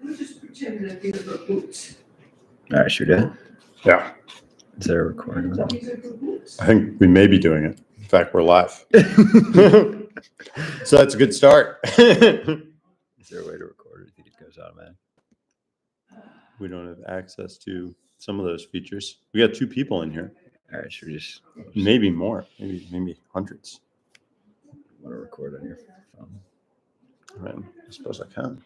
We just pretended that these were boots. All right, sure did. Yeah. Is there a recording? These are for boots. I think we may be doing it. In fact, we're live. So that's a good start. Is there a way to record it if it goes automatic? We don't have access to some of those features. We got 2 people in here. All right, sure. Just Maybe more. Maybe hundreds. want to record on your phone. I mean, I suppose I can.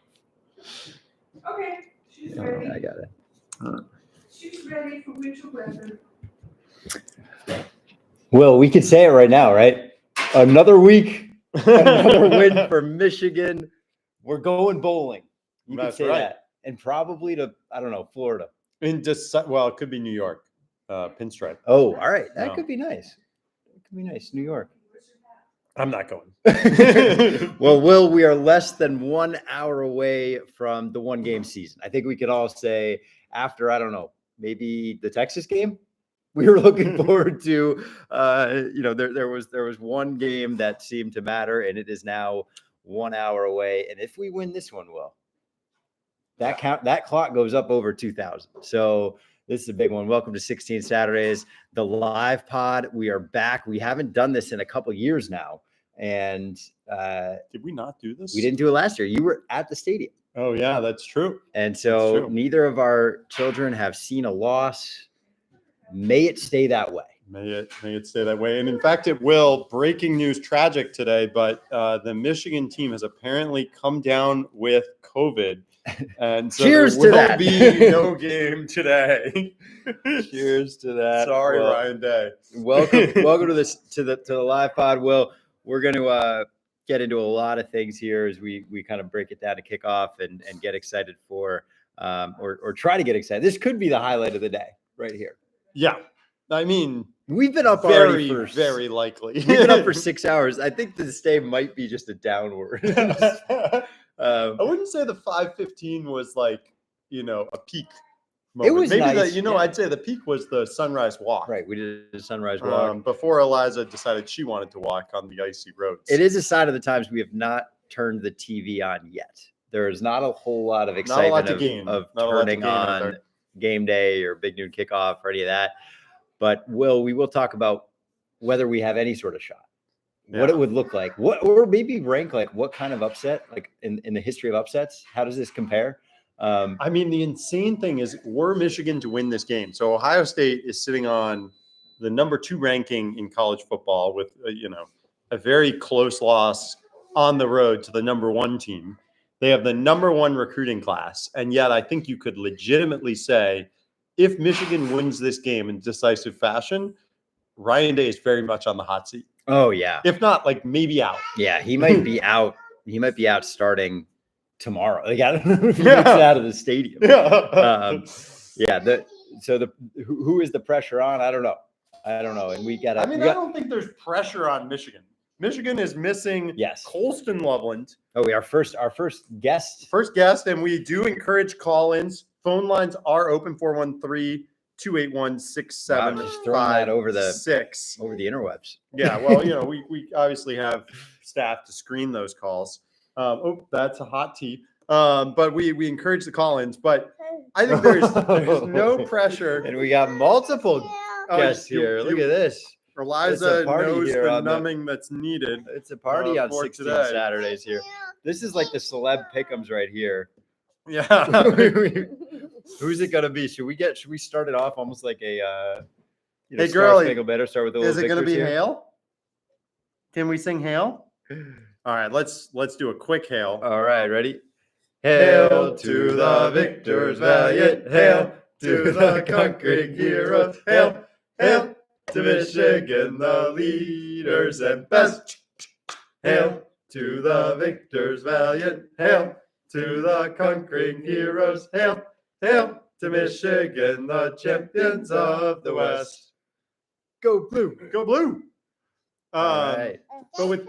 Okay, she's Oh, ready. I got it. She's ready for winter weather. Well, we could say it right now, right? Another week, another win for Michigan. We're going bowling. You could That's say right. that. And probably to, I don't know, Florida. Well, it could be New York. Pinstripe. Oh, all right. That No. could be nice. That could be nice. New York. I'm not going. Well, Will, we are less than 1 hour away from the 1-game season. I think we could all say after, I don't know, maybe the Texas game, we were looking forward to, there was one game that seemed to matter, and it is now 1 hour away. And if we win this one, Will, that clock goes up over 2,000. So this is a big one. Welcome to 16 Saturdays, the live pod. We are back. We haven't done this in a couple years now. And Did we not do this? we didn't do it last year. You were at the stadium. Oh, yeah, that's true. And That's so true. neither of our children have seen a loss. May it stay that way. May it stay that way. And in fact, it will. Breaking news, tragic today, but the Michigan team has apparently come down with COVID. And so Cheers there to will that. be no game today. Cheers to that. Sorry, Well, Ryan Day. welcome to this to the live pod. Will, we're going to get into a lot of things here as we kind of break it down to kick off and get excited for or try to get excited. This could be the highlight of the day right here. Yeah. I mean, We've been up already very, for very likely. We've been up for 6 hours. I think this day might be just a downward. I wouldn't say the 5:15 was like, a peak moment. was Maybe nice, yeah. I'd say the peak was the sunrise walk. Right, we did a sunrise walk. Before Eliza decided she wanted to walk on the icy roads. It is a sign of the times we have not turned the TV on yet. There is not a whole lot of excitement lot to of gain. of Not a lot to turning gain out on there. game day or big noon kickoff or any of that. But we will talk about whether we have any sort of shot. What Yeah. it would look like, or maybe rank like what kind of upset, like in the history of upsets, how does this compare? I mean, the insane thing is, were Michigan to win this game, so Ohio State is sitting on the number 2 ranking in college football with a very close loss on the road to the number 1 team. They have the number 1 recruiting class, and yet I think you could legitimately say, if Michigan wins this game in decisive fashion, Ryan Day is very much on the hot seat. Oh yeah, If not, like maybe out. yeah, he might be out. He might be out starting tomorrow. Like, I don't know if he makes it out of the stadium. Who is the pressure on? I don't know. And we got. I don't think there's pressure on Michigan. Michigan is missing Yes. Colston Loveland, Oh, our first guest. first guest, and we do encourage call-ins. Phone lines are open 413-281-6756. Wow, just throwing that over the interwebs. Yeah, well, we obviously have staff to screen those calls. That's a hot tea. But we encourage the call-ins. But I think there's no pressure. And we got multiple Oh, guests you- here. Look you- at this. Eliza party knows here the on the- numbing that's needed. It's a party on for 16 today. Saturdays here. This is like the celeb pick'ems right here. Yeah. Who's it gonna be? Should we start it off almost like a Hey, Star girlie, Spangled Banner, start with the Is little it going to victors be here? hail? Can we sing hail? All right, let's do a quick hail. All right, ready? Hail to the victors valiant, hail to the conquering heroes, hail, hail to Michigan, the leaders and best. Hail to the victors valiant, hail to the conquering heroes, hail, hail to Michigan, the champions of the West. Go blue. Go blue. All right. But with-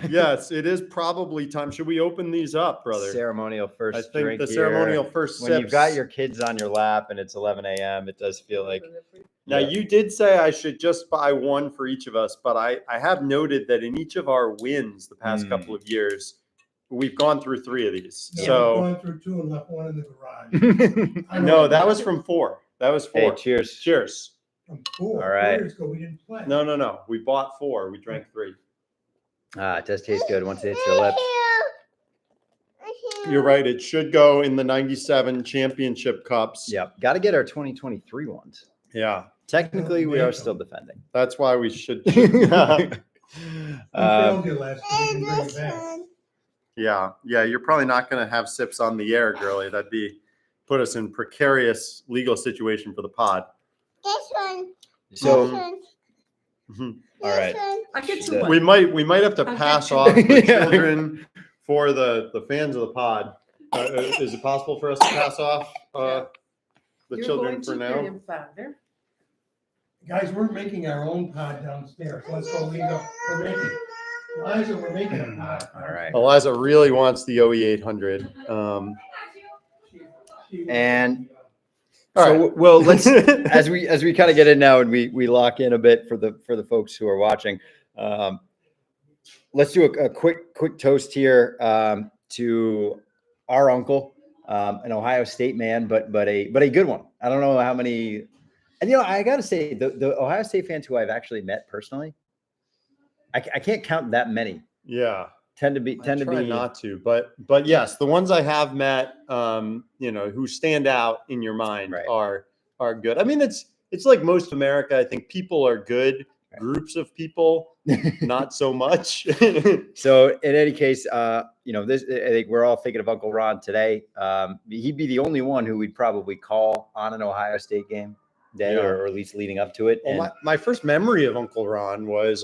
Yes, it is probably time. Should we open these up, brother? Ceremonial first I think drink the here. ceremonial first When you've sips. got your kids on your lap and it's 11 a.m., it does feel like Now, Yeah. you did say I should just buy one for each of us, but I have noted that in each of our wins the past couple of years, we've gone through 3 of these. No, So, we've gone through 2 and left 1 in the garage. I no, know that was from 4. That was 4. Hey, cheers. Cheers. From 4 All right. years ago, we didn't play. No. We bought 4. We drank 3. It does taste good once it hits your lips. You're right. It should go in the 97 championship cups. Yep. Got to get our 2023 ones. Yeah. Technically, we are still defending. That's why we should. We failed you last year. We didn't bring it back. Yeah. You're probably not going to have sips on the air, girlie. That'd be put us in precarious legal situation for the pod. This one. So, This one. Mhm. all right. This one. I get So- to We one. might have to I'll pass get you. off the Yeah. children for the fans of the pod. Is it possible for us to pass off the You're children going for to now? grandfather. Guys, we're making our own pod downstairs. Let's go leave it. We're making, Liza, we're making a pod. All right. Eliza really wants the OE 800. And All so, right. well, let's as we kind of get in now and we lock in a bit for the folks who are watching. Let's do a quick toast here to our uncle, an Ohio State man, but a good one. I don't know how many. And I got to say the Ohio State fans who I've actually met personally, I can't count that many. Yeah. Tend to be Not to, but yes, the ones I have met, who stand out in your mind Right. are good. I mean, it's like most of America. I think people are good. Right. Groups of people, not so much. So in any case, this I think we're all thinking of Uncle Ron today. He'd be the only one who we'd probably call on an Ohio State game day, Yeah. or at least leading up to it. Well, my first memory of Uncle Ron was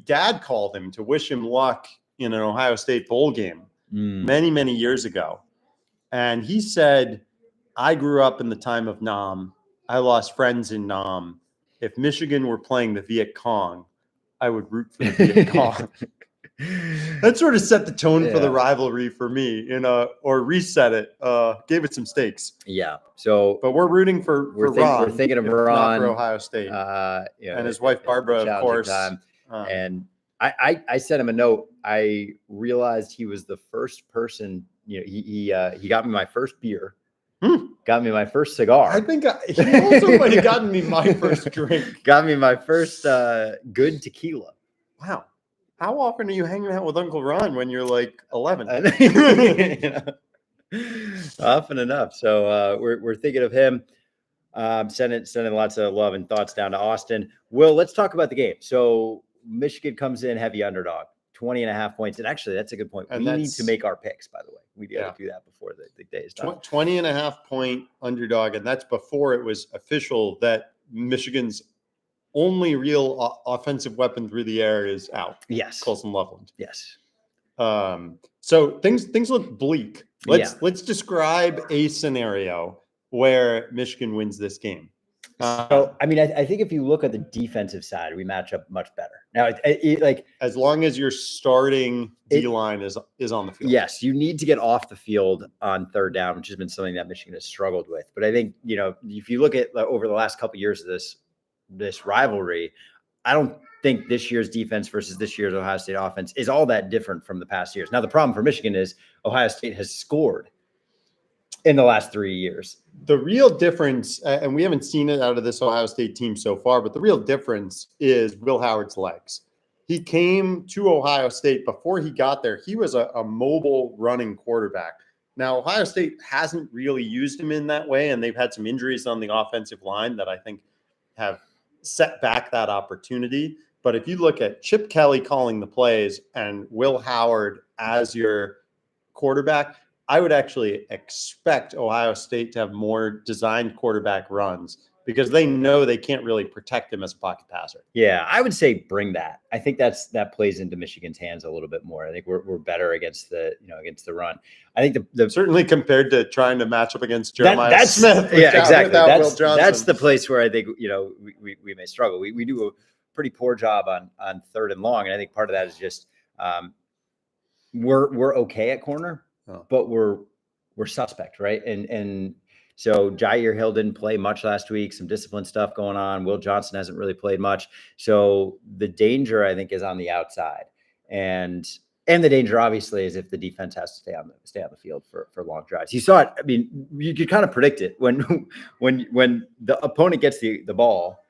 dad called him to wish him luck in an Ohio State bowl game many years ago. And he said, I grew up in the time of Nam. I lost friends in Nam. If Michigan were playing the Viet Cong, I would root for the Viet Cong. That sort of set the tone for the Yeah. rivalry for me, or reset it, gave it some stakes. Yeah. So But we're rooting for we're Ron. thinking of if not Ron, for Ohio State. And his wife, Barbara, of challenging course. time. Um, And I sent him a note. I realized he was the first person. He got me my first beer, got me my first cigar. I think he also might have gotten me my first drink. Got me my first good tequila. Wow. How often are you hanging out with Uncle Ron when you're like 11? Often enough. So we're thinking of him. Sending lots of love and thoughts down to Austin. Will, let's talk about the game. So Michigan comes in heavy underdog, 20.5 points. And actually, that's a good point. And We need that's- to make our picks, by the way. We Yeah. got to do that before the day is done. 20.5 point underdog. And that's before it was official that Michigan's only real offensive weapon through the air is out. Yes. Colson Loveland. Yes. So things look bleak. Let's describe a scenario where Michigan wins this game. So, I mean, I think if you look at the defensive side, we match up much better. Now, like, As long as your starting It- D line is on the field. yes, you need to get off the field on third down, which has been something that Michigan has struggled with. But I think, if you look at over the last couple of years of this rivalry, I don't think this year's defense versus this year's Ohio State offense is all that different from the past years. Now, the problem for Michigan is Ohio State has scored in the last 3 years. The real difference, and we haven't seen it out of this Ohio State team so far, but the real difference is Will Howard's legs. He came to Ohio State. Before he got there, he was a mobile running quarterback. Now, Ohio State hasn't really used him in that way, and they've had some injuries on the offensive line that I think have set back that opportunity. But if you look at Chip Kelly calling the plays and Will Howard as your quarterback, I would actually expect Ohio State to have more designed quarterback runs because they know they can't really protect him as a pocket passer. Yeah, I would say bring that. I think that plays into Michigan's hands a little bit more. I think we're better against the run. I think the Certainly compared to trying to match up against Jeremiah that's Smith. yeah, exactly. Without Will That's Johnson. the place where I think we may struggle. We do a pretty poor job on third and long, and I think part of that is just we're okay at corner, Oh. but we're suspect, right? And So Jair Hill didn't play much last week, some discipline stuff going on. Will Johnson hasn't really played much. So the danger, I think, is on the outside. And the danger, obviously, is if the defense has to stay on the field for long drives. You saw it. I mean, you could kind of predict it when the opponent gets the ball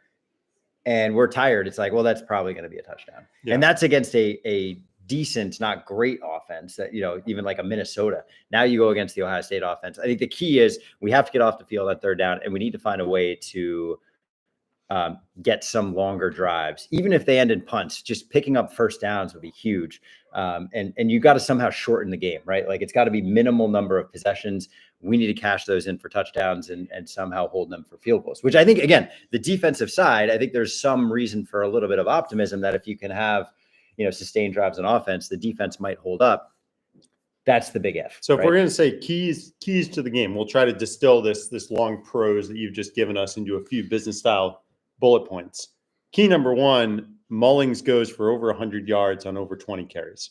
and we're tired. It's like, well, that's probably going to be a touchdown. Yeah. And that's against a decent, not great offense that, even like a Minnesota. Now you go against the Ohio State offense. I think the key is we have to get off the field on third down, and we need to find a way to get some longer drives, even if they end in punts. Just picking up first downs would be huge. And you got to somehow shorten the game, right? Like it's got to be minimal number of possessions. We need to cash those in for touchdowns and somehow hold them for field goals, which I think, again, the defensive side, I think there's some reason for a little bit of optimism that if you can have, sustained drives on offense, the defense might hold up. That's the big F. So if right? we're going to say keys to the game, we'll try to distill this long prose that you've just given us into a few business style bullet points. Key number one, Mullings goes for over 100 yards on over 20 carries.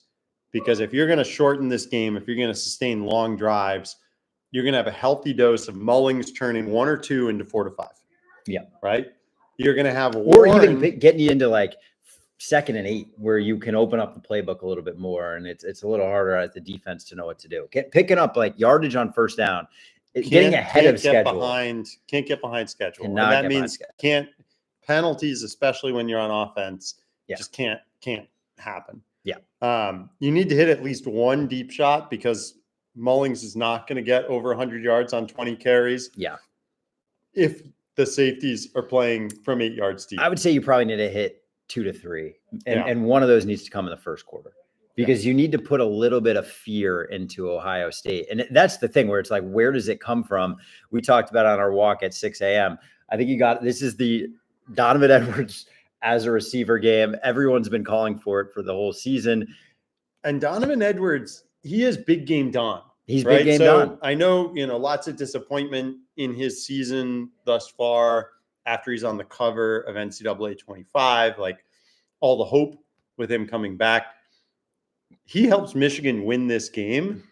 Because if you're going to shorten this game, if you're going to sustain long drives, you're going to have a healthy dose of Mullings turning 1 or 2 into 4 to 5. Yeah. Right? You're going to have or Warren, even getting you into like 2nd and 8, where you can open up the playbook a little bit more, and it's a little harder as the defense to know what to do. Picking up like yardage on first down, getting ahead of schedule. Can't get behind schedule. And Cannot that get behind means schedule. penalties, especially when you're on offense, Yeah. just can't happen. Yeah. You need to hit at least one deep shot because Mullings is not going to get over 100 yards on 20 carries. Yeah. If the safeties are playing from 8 yards deep. I would say you probably need to hit 2 to 3, Yeah. and one of those needs to come in the first quarter, because you need to put a little bit of fear into Ohio State. And that's the thing where it's like, where does it come from? We talked about on our walk at 6 a.m. I think this is the Donovan Edwards as a receiver game. Everyone's been calling for it for the whole season. And Donovan Edwards, he is big game Don. He's right? big game So Don. I know, lots of disappointment in his season thus far after he's on the cover of NCAA 25, like all the hope with him coming back. He helps Michigan win this game,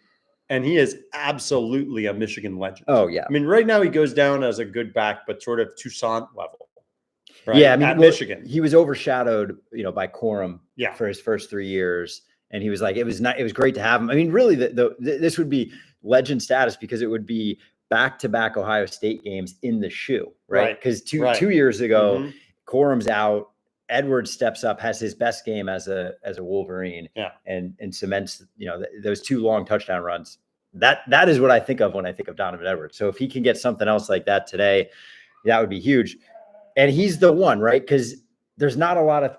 and he is absolutely a Michigan legend. Oh, yeah. I mean, right now he goes down as a good back, but sort of Toussaint level. Right? Yeah, I mean, at well, Michigan. he was overshadowed, by Corum Yeah. for his first 3 years. And he was like, it was great to have him. I mean, really, this would be legend status, because it would be back-to-back Ohio State games in the shoe, right? Because two years ago, Mhm. Corum's out, Edwards steps up, has his best game as a Wolverine, Yeah. and cements, those 2 long touchdown runs. That is what I think of when I think of Donovan Edwards. So if he can get something else like that today, that would be huge. And he's the one, right? Because there's not a lot of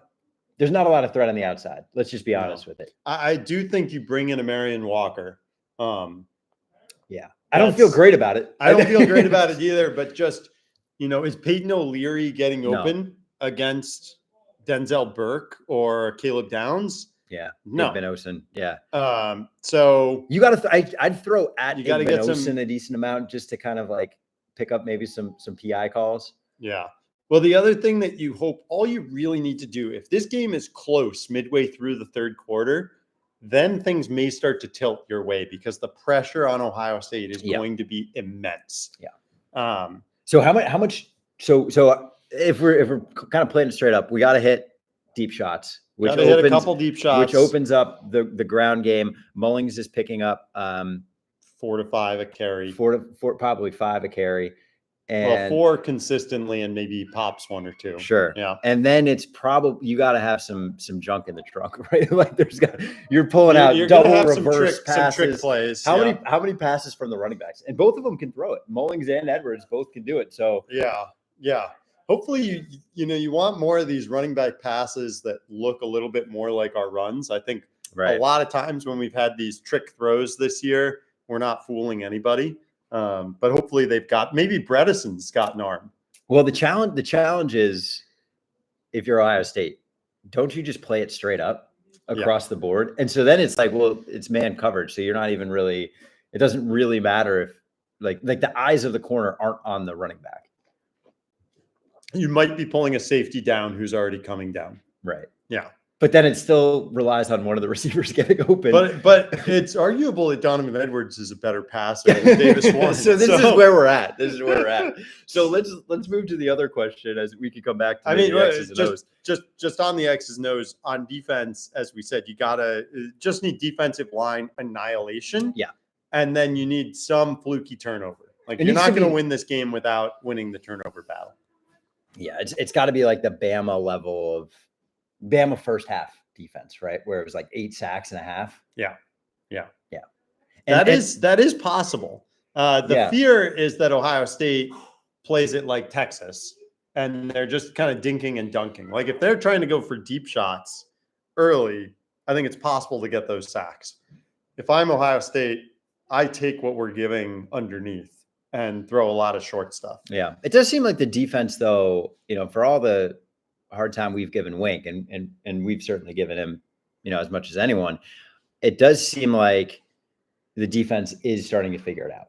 threat on the outside. Let's just be honest with it. I do think you bring in a Marion Walker. Yeah. I don't feel great about it. I don't feel great about it either, but just, is Peyton O'Leary getting No. open against Denzel Burke or Caleb Downs? Yeah. No. Igbenogson. Yeah. So You got to, I'd throw at You gotta get Igbenogson some- a decent amount, just to kind of like pick up maybe some PI calls. yeah. Well, the other thing that all you really need to do, if this game is close midway through the third quarter, then things may start to tilt your way because the pressure on Ohio State is Yeah. going to be immense. Yeah. So how much, so if we're kind of playing it straight up, we got to hit deep shots, which Gotta hit a opens, couple deep shots, which opens up the ground game. Mullings is picking up 4 to 5 a carry. four, probably 5 a carry. Well, And 4 consistently, and maybe pops 1 or 2. sure. Yeah. And then it's probably, you got to have some junk in the trunk, right? Like you're pulling out You're gonna double have reverse some trick passes. plays. How yeah. many passes from the running backs? And both of them can throw it. Mullings and Edwards both can do it. So Yeah. Hopefully, you want more of these running back passes that look a little bit more like our runs. I think right. a lot of times when we've had these trick throws this year, we're not fooling anybody. But hopefully maybe Bredesen's got an arm. Well, the challenge is, if you're Ohio State, don't you just play it straight up across the board? And so then it's like, well, it's man coverage. So you're not even really, it doesn't really matter if like the eyes of the corner aren't on the running back. You might be pulling a safety down who's already coming down. Right. Yeah. But then it still relies on one of the receivers getting open. But it's arguable that Donovan Edwards is a better passer than Davis Warren. So this is where we're at. This is where we're at. So let's move to the other question as we can come back to the X's and O's. just on the X's and O's on defense, as we said, you just need defensive line annihilation. Yeah. And then you need some fluky turnover. Like It you're needs not to going to be- win this game without winning the turnover battle. Yeah, it's got to be like the Bama level of Bama first half defense, right? Where it was like 8 sacks and a half. Yeah. And, That is possible. The fear is that Ohio State plays it like Texas, and they're just kind of dinking and dunking. Like if they're trying to go for deep shots early, I think it's possible to get those sacks. If I'm Ohio State, I take what we're giving underneath and throw a lot of short stuff. yeah, it does seem like the defense, though, for all the hard time we've given Wink, and we've certainly given him, as much as anyone, it does seem like the defense is starting to figure it out.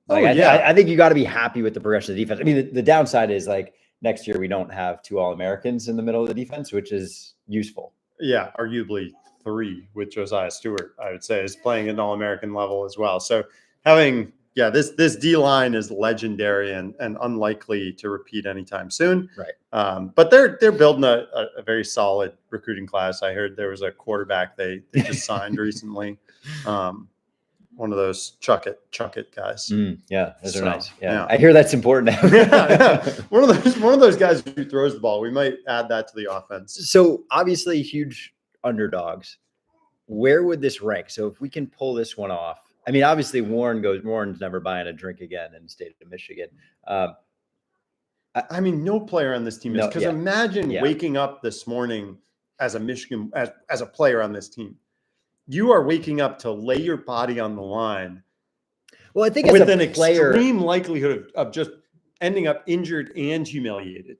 Like, I think you got to be happy with the progression of the defense. I mean, the downside is like next year we don't have 2 All-Americans in the middle of the defense, which is useful. Yeah, arguably 3 with Josiah Stewart, I would say, is playing at an All-American level as well. So having, this D-line is legendary and unlikely to repeat anytime soon. Right. But they're building a very solid recruiting class. I heard there was a quarterback they just signed recently. One of those chuck it guys. Yeah, those So, are nice. Yeah. yeah. I hear that's important. yeah. One of those guys who throws the ball. We might add that to the offense. So obviously huge underdogs. Where would this rank? So if we can pull this one off, I mean, obviously Warren's never buying a drink again in the state of Michigan. I mean, no player on this team is, because imagine Yeah. waking up this morning as a Michigan, as a player on this team. You are waking up to lay your body on the line Well, I think as with a an player, extreme likelihood of just ending up injured and humiliated.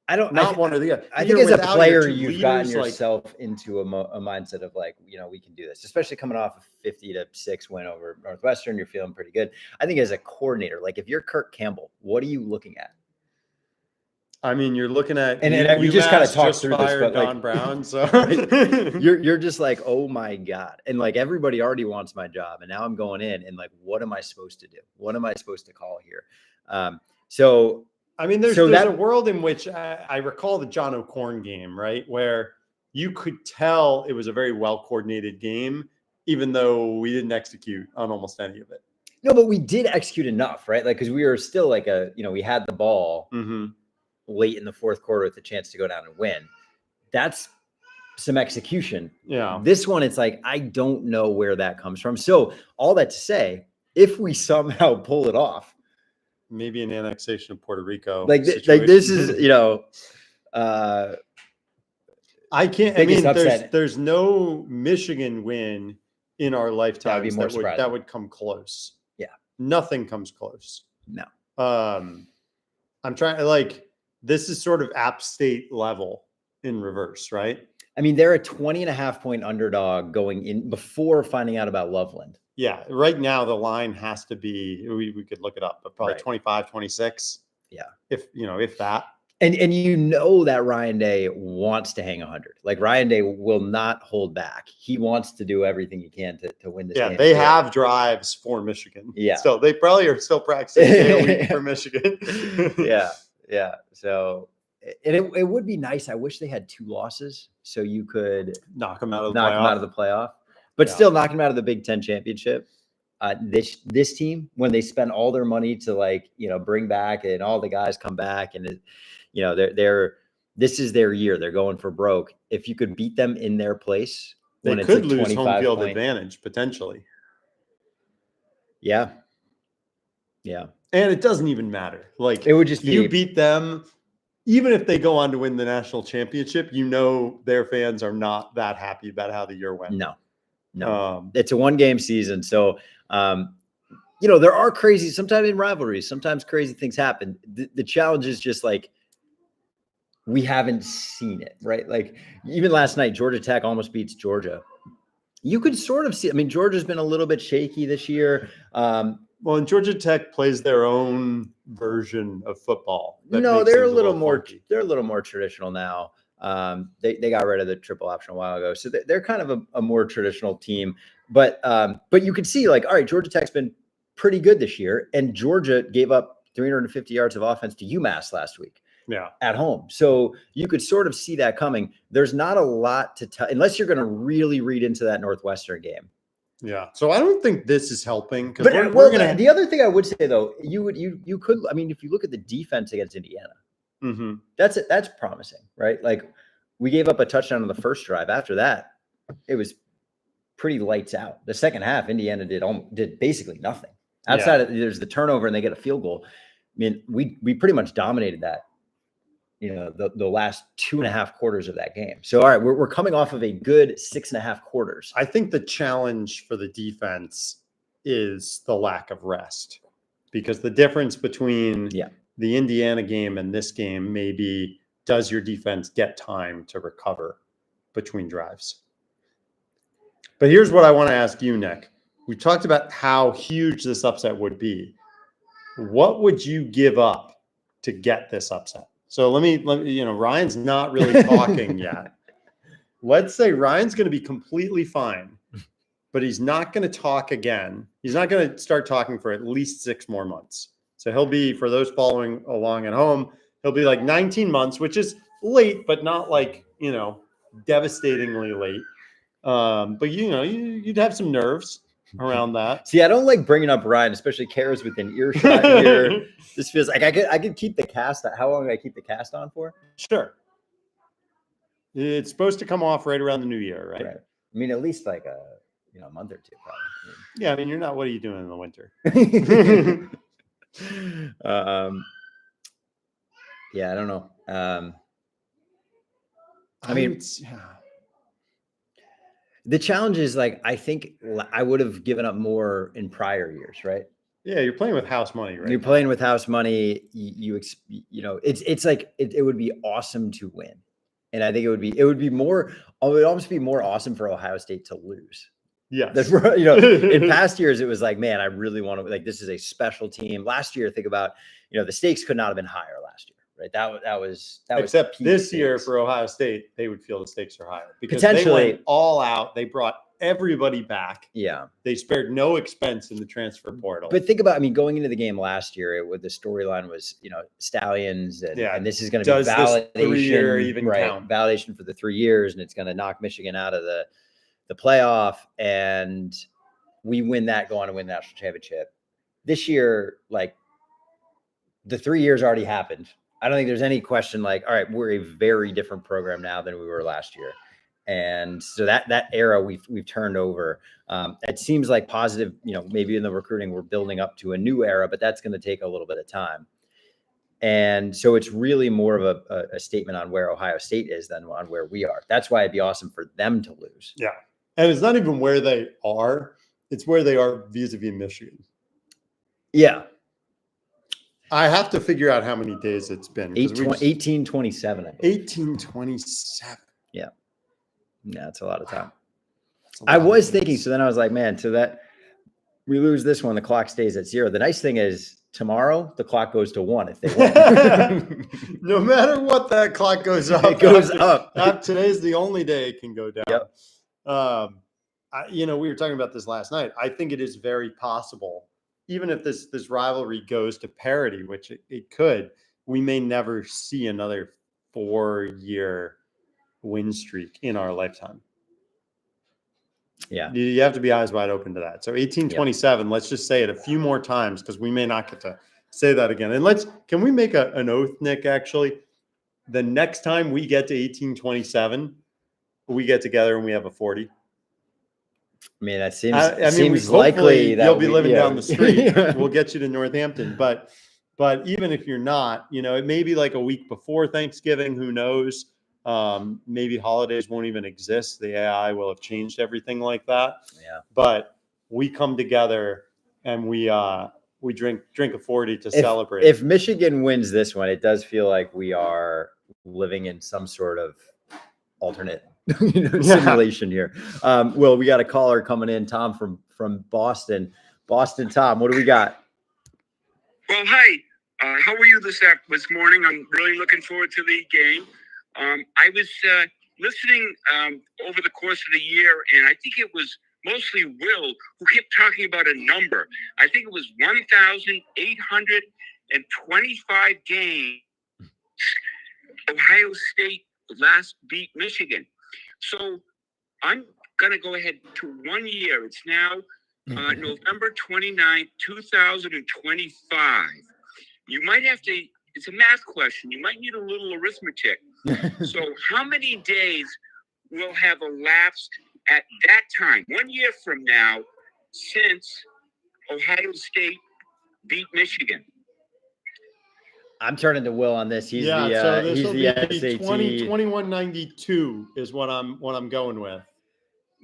I don't Not one or the other. I think Either as a without your player, 2 you've gotten leaders, like- yourself into a mindset of like, we can do this, especially coming off a 50-6 win over Northwestern. You're feeling pretty good. I think as a coordinator, like if you're Kirk Campbell, what are you looking at? I mean, you're looking at, And we just kinda talked through this, fired but, like- Don Brown. So You're just like, oh my God. And like everybody already wants my job. And now I'm going in and like, what am I supposed to do? What am I supposed to call here? So I mean, there's So a that- world in which I recall the John O'Korn game, right? Where you could tell it was a very well-coordinated game, even though we didn't execute on almost any of it. no, but we did execute enough, right? Like, cause we were still like we had the ball Mm-hmm. late in the fourth quarter with a chance to go down and win. That's some execution. Yeah. This one, it's like, I don't know where that comes from. So all that to say, if we somehow pull it off, Maybe an annexation of Puerto Rico. like situation. this is, I can't. I biggest mean, upset. there's no Michigan win in our lifetimes more that surprising. would come close. Yeah. Nothing comes close. No. I'm trying like this is sort of App State level in reverse, right? I mean, they're a 20.5-point underdog going in before finding out about Loveland. Yeah. Right now, the line has to be, we could look it up, but probably Right. 25, 26. Yeah. If that. And that Ryan Day wants to hang 100. Like Ryan Day will not hold back. He wants to do everything he can to win this Yeah. game. They have drives for Michigan. Yeah. So they probably are still practicing a day a week for Michigan. Yeah. So, and it would be nice. I wish they had 2 losses so you could Knock them out of the knock them playoff. out of the playoff, but Yeah. still knock them out of the Big Ten championship. This team, when they spend all their money to bring back and all the guys come back and this is their year. They're going for broke. If you could beat them in their place, They when it's could a lose home 25 field point- advantage potentially. Yeah. And it doesn't even matter. Like It would just be you beat them, even if they go on to win the national championship, their fans are not that happy about how the year went. no. It's a 1-game season. So, there are sometimes in rivalries, sometimes crazy things happen. The challenge is just like, we haven't seen it, right? Like even last night, Georgia Tech almost beats Georgia. You could sort of see, Georgia's been a little bit shaky this year. Well, and Georgia Tech plays their own version of football. that No, makes they're a things little more, funky. they're a little more traditional now. They got rid of the triple option a while ago, so they're kind of a more traditional team. But you can see, like, all right, Georgia Tech's been pretty good this year, and Georgia gave up 350 yards of offense to UMass last week. Yeah. At home. So you could sort of see that coming. There's not a lot to tell unless you're going to really read into that Northwestern game. Yeah. So I don't think this is helping. But we're gonna... the other thing I would say though, you could, I mean, if you look at the defense against Indiana, that's promising, right? Like we gave up a touchdown on the first drive. After that, it was pretty lights out. The second half, Indiana did basically nothing. Outside of there's the turnover and they get a field goal. I mean, we pretty much dominated that. The last 2.5 quarters of that game. So, all right, we're coming off of a good 6.5 quarters. I think the challenge for the defense is the lack of rest, because the difference between the Indiana game and this game may be, does your defense get time to recover between drives? But here's what I want to ask you, Nick. We talked about how huge this upset would be. What would you give up to get this upset? So let me, Ryan's not really talking yet. Let's say Ryan's going to be completely fine, but he's not going to talk again. He's not going to start talking for at least 6 more months. So he'll be, for those following along at home, he'll be like 19 months, which is late, but not like, devastatingly late. But you'd have some nerves around that. See, I don't like bringing up Ryan, especially Kara's within earshot here. This feels like I could keep the cast. How long do I keep the cast on for? Sure. It's supposed to come off right around the new year, right? I mean, at least like a month or two, probably. Yeah, I mean, you're not. What are you doing in the winter? Yeah, I don't know. I mean, the challenge is, like, I think I would have given up more in prior years, right? Yeah, you're playing with house money, right? You're playing with house money. It's like it would be awesome to win, and I think it would be more. It would almost be more awesome for Ohio State to lose. Yeah, in past years it was like, man, I really want to. Like, this is a special team. Last year, think about, the stakes could not have been higher last year, right? That was except peak this stakes. year for Ohio State, they would feel the stakes are higher because Potentially. they went all out. They brought everybody back. Yeah, they spared no expense in the transfer portal. But think about, I mean, going into the game last year, the storyline was, Stallions, and this is going to be validation. This 3 year even count? Validation for the 3 years, and it's going to knock Michigan out of the playoff, and we win that, go on to win the national championship. This year, like, the 3 years already happened. I don't think there's any question, like, all right, we're a very different program now than we were last year. And so that era we've turned over. It seems like positive, maybe in the recruiting, we're building up to a new era, but that's going to take a little bit of time. And so it's really more of a statement on where Ohio State is than on where we are. That's why it'd be awesome for them to lose. Yeah. And it's not even where they are. It's where they are vis-a-vis Michigan. Yeah. I have to figure out how many days it's been. 1827. 1827. Yeah. Yeah, it's a lot of time. I was thinking, so then I was like, man, so that we lose this one, the clock stays at 0. The nice thing is tomorrow the clock goes to 1 if they win. No matter what, that clock goes up. It goes up. Today's the only day it can go down. Yep. We were talking about this last night. I think it is very possible, even if this rivalry goes to parity, which it could, we may never see another 4-year win streak in our lifetime. Yeah. You have to be eyes wide open to that. So 1827, let's just say it a few more times because we may not get to say that again. And can we make an oath, Nick, actually? The next time we get to 1827, we get together and we have a 40. I mean, that seems likely that you'll be living down the street. We'll get you to Northampton. But even if you're not, it may be like a week before Thanksgiving, who knows? Maybe holidays won't even exist. The AI will have changed everything like that. Yeah. But we come together and we drink a 40 to celebrate. If Michigan wins this one, it does feel like we are living in some sort of alternate simulation here. Well, we got a caller coming in, Tom from Boston. Boston, Tom, what do we got? Well, hi. How are you this morning? I'm really looking forward to the game. I was listening over the course of the year, and I think it was mostly Will who kept talking about a number. I think it was 1,825 games Ohio State last beat Michigan. So I'm going to go ahead to 1 year. It's now November 29th, 2025. You might have to, it's a math question. You might need a little arithmetic. So how many days will have elapsed at that time, 1 year from now, since Ohio State beat Michigan? I'm turning to Will on this. He's so the this he's will the be SAT. 2192 is what I'm going with.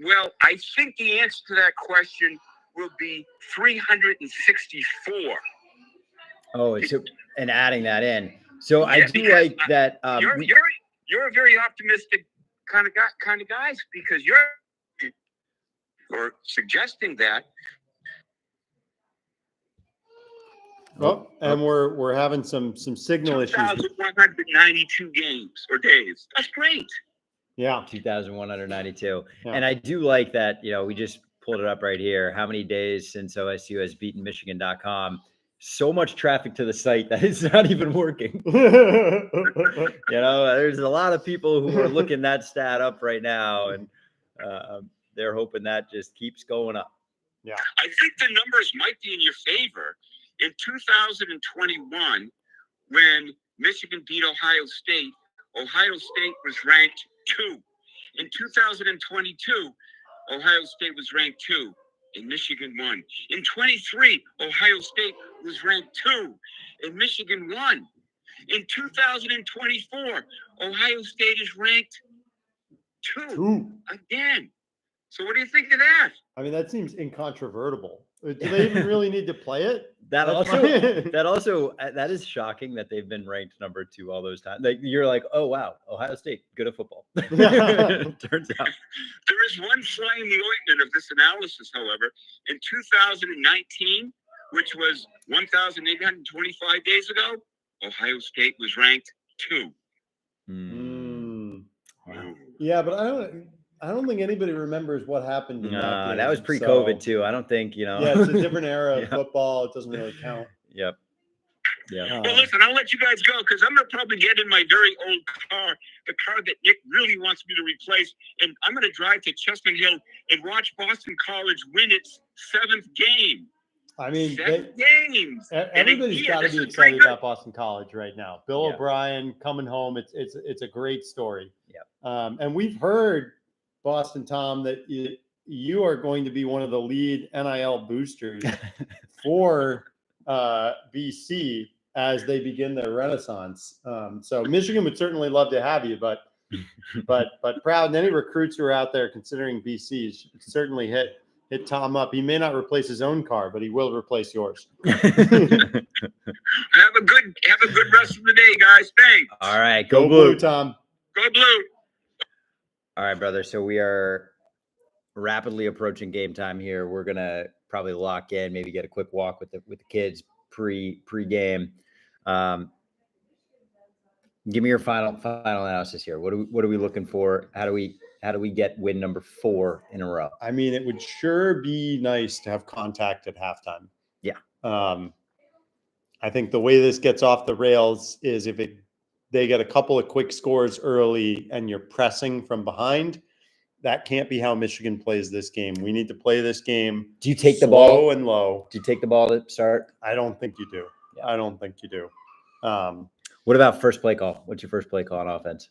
Well, I think the answer to that question will be 364. Oh, so and adding that in. So I Yeah, do because, like that. You're a very optimistic kind of guys, because you're suggesting that. Oh, and we're having some signal issues. 2,192 games or days. That's great. Yeah. 2,192. Yeah. And I do like that, we just pulled it up right here. How many days since OSU has beaten Michigan.com? So much traffic to the site that it's not even working. There's a lot of people who are looking that stat up right now, and they're hoping that just keeps going up. Yeah. I think the numbers might be in your favor. In 2021, when Michigan beat Ohio State was ranked 2. In 2022, Ohio State was ranked 2, and Michigan won. In 23, Ohio State was ranked 2, and Michigan won. In 2024, Ohio State is ranked 2 again. So what do you think of that? I mean, that seems incontrovertible. Do they even really need to play it? That is shocking that they've been ranked number 2 all those times. Like, you're like, oh wow, Ohio State good at football. Turns out there is one fly in the ointment of this analysis, however. In 2019, which was 1,825 days ago, Ohio State was ranked 2. Wow. Yeah, but I don't think anybody remembers what happened in that game. That was pre-COVID too. I don't think, Yeah, it's a different era of football. It doesn't really count. Yep. Yeah. Well, listen, I'll let you guys go because I'm going to probably get in my very old car, the car that Nick really wants me to replace, and I'm going to drive to Chestnut Hill and watch Boston College win its 7th game. I mean, 7 games. Everybody's got to be excited about Boston College right now. Bill O'Brien coming home. It's a great story. Yep. And we've heard, Boston Tom, that you are going to be one of the lead NIL boosters for BC as they begin their renaissance. So Michigan would certainly love to have you, but Proud, and any recruits who are out there considering BC should certainly hit Tom up. He may not replace his own car, but he will replace yours. Have a good rest of the day, guys. Thanks. All right, Go blue, Tom. Go blue. All right, brother. So we are rapidly approaching game time here. We're gonna probably lock in, maybe get a quick walk with the kids pre-game. Give me your final analysis here. What are we looking for? How do we get win number 4 in a row? I mean, it would sure be nice to have contact at halftime. Yeah. I think the way this gets off the rails is if they get a couple of quick scores early and you're pressing from behind. That can't be how Michigan plays this game. We need to play this game. Do you take the slow ball and low? Do you take the ball to start? I don't think you do. Yeah. I don't think you do. What about first play call? What's your first play call on offense?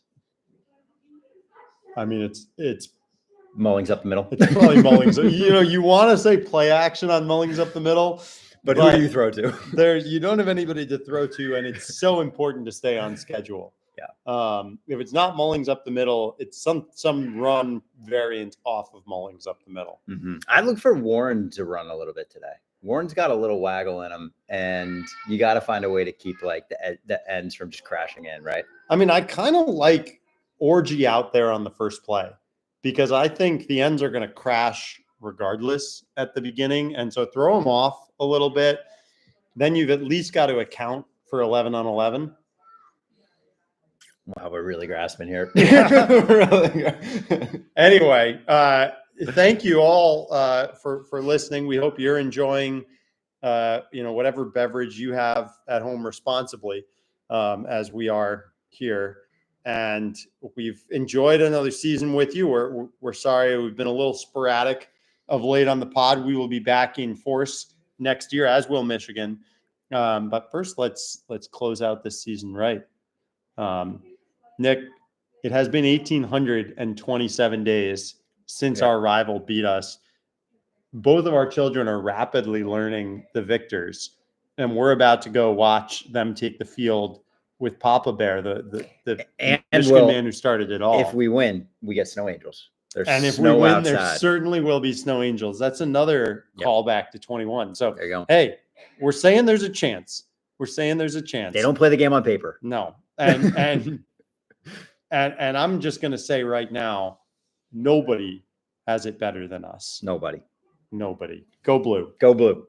I mean, it's Mullings up the middle. It's probably Mullings. You want to say play action on Mullings up the middle, but who do you throw to? You don't have anybody to throw to, and it's so important to stay on schedule. Yeah. If it's not Mullings up the middle, it's some run variant off of Mullings up the middle. Mm-hmm. I look for Warren to run a little bit today. Warren's got a little waggle in him, and you got to find a way to keep like the ends from just crashing in, right? I mean, I kind of like Orgy out there on the first play because I think the ends are going to crash regardless at the beginning, and so throw them off a little bit. Then you've at least got to account for 11 on 11. Wow, we're really grasping here. Anyway, thank you all for listening. We hope you're enjoying whatever beverage you have at home responsibly, as we are here. And we've enjoyed another season with you. We're sorry we've been a little sporadic of late on the pod. We will be back in force next year, as will Michigan. But first, let's close out this season right. Nick, it has been 1,827 days since our rival beat us. Both of our children are rapidly learning the victors, and we're about to go watch them take the field with Papa Bear, the Michigan man who started it all. If we win, we get snow angels. There's and if we snow win, outside. there certainly will be snow angels. That's another callback to 21. So There you go. hey, we're saying there's a chance. We're saying there's a chance. They don't play the game on paper. No. And I'm just going to say right now, nobody has it better than us. Nobody. Nobody. Go Blue. Go Blue.